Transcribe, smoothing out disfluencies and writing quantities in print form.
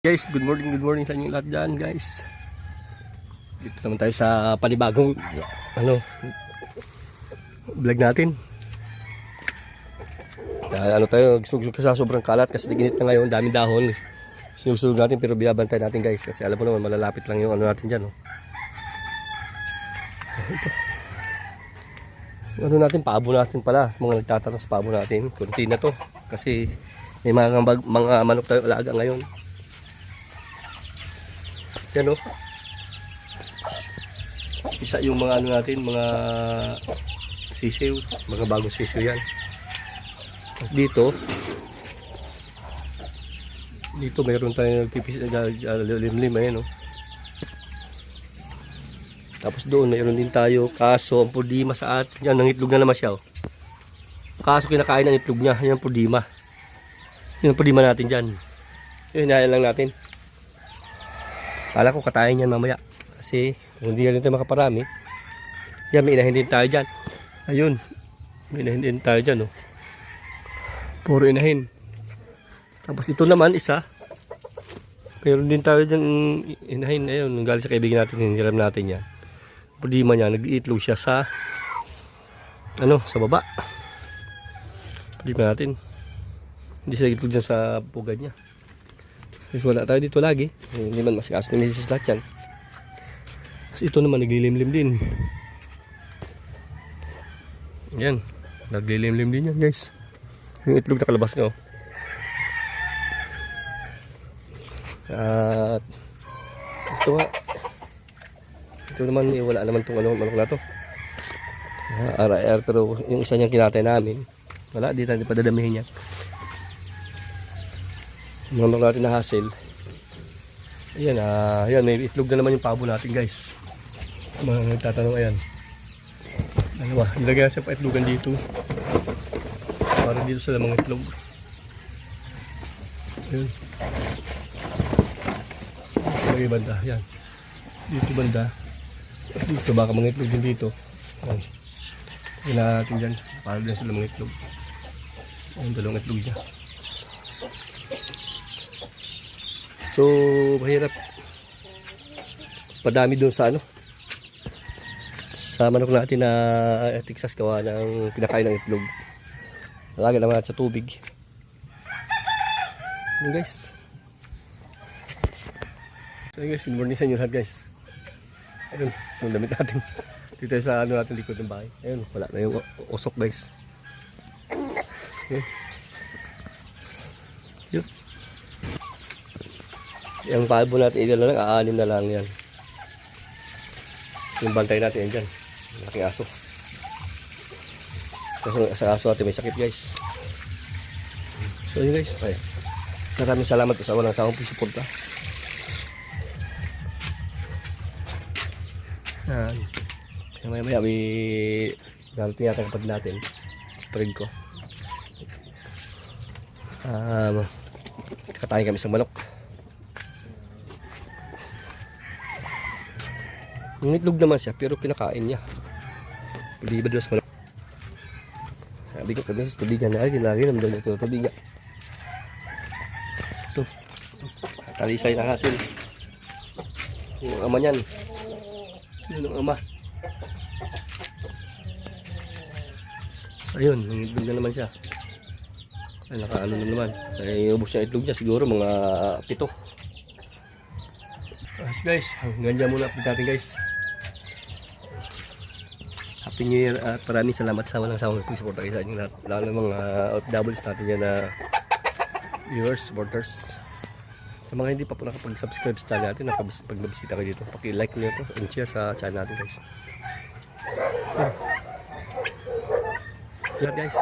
Guys, good morning sa inyo lahat dyan guys. Dito naman tayo sa panibagong vlog natin. Tayo sugsug sa sobrang kalat kasi ginit na ngayon, daming dahon. Sinusug natin pero binabantay natin guys kasi alam mo naman malalapit lang yung natin dyan. Ito. Natin, paabo natin pala sa mga nagtatanong sa paabo natin. Kunti na to kasi may mga manok tayo alaga ngayon. Yan o. Isa yung mga natin, mga sisiw, mga bagong sisiw yan. Dito mayroon tayong nagpipis limlim ayan o. Tapos doon mayroon din tayo kaso ang pudima sa atin. Yan, nangitlog na naman siya o. Kaso kinakain ang itlog niya, yan ang pudima. Yan ang pudima natin dyan. Yun, hinahal lang natin. Kala ko katayin yan mamaya kasi kung hindi rin tayo makaparami. Yan, may inahin din tayo dyan. Ayun, may inahin din tayo dyan oh. Puro inahin. Tapos ito naman isa, mayroon din tayo dyan inahin. Ayun, galing sa kaibigan natin, hiniram natin yan. Pudima niya, nag-iitlog siya sa sa baba. Pudima natin, hindi siya nag-iitlog dyan sa pugad niya. Kasi wala tayo dito lagi. Hindi man masikaso ng misis lahat yan. Tapos ito naman naglilimlim din. Yan. Naglilimlim din yan guys. Yung itlog na kalabas nga. At ito nga. Ito naman wala naman itong manok na to. RIR pero yung isa niyang kinatay namin. Wala, di tayo padadamihin yan. Mga natin na hassle. Ayan, ayan, may itlog na naman yung pabo natin guys. Mga nagtatanong, ayan. Dalawa, ilagay siya pa itlogan dito. Para dito sa lamang itlog. Ayan. Ilagay banda, ayan. Dito banda. Dito baka mga itlog din dito. Ayan. Ayan natin dyan. Para din sa lamang itlog. Ayan, dalawang itlog dyan. So, mahirap padami doon sa sa manok natin na Texas gawa ng pinakain ng itlog. Lagi naman sa tubig. Yun guys. So yun guys, good morning sa inyo lahat guys. Ayun, yung damit natin. Dito sa natin likod ng bahay. Ayun, wala na yung usok guys. Ayun. Yun. Yung palbo natin ilan na lang, aanim na lang yan. Yung bantay natin yan dyan. Malaking aso. Sa aso natin may sakit guys. So yun guys, okay. Maraming salamat po sa walang sawang pagsuporta. Maya may darating yata kapag natin. Kapag ko. Kakatayin kami sa manok. Nangitlog naman siya pero kinakain niya. Pwede ba doon sa manok? Sabi ko kami sa tubigan na lagi naman doon ito tubigan. Ito. Talisay na hasil. Yung ama niyan. Yun ang ama. So, ayun, nangitlog na naman siya. Ay, nakaano na naman. Ay, ubos siya itlog niya siguro mga 7. Guys, hanggang dyan muna natin guys. Happy New Year at maraming salamat sa walang sawang pag-suporta kayo sa inyo lahat. Lalo ng mga OFWs natin yan na viewers, supporters. Sa mga hindi pa po nakapag-subscribe sa channel natin, pag mabisita kayo dito, paki-like nyo ito and share sa channel natin guys. Yan guys.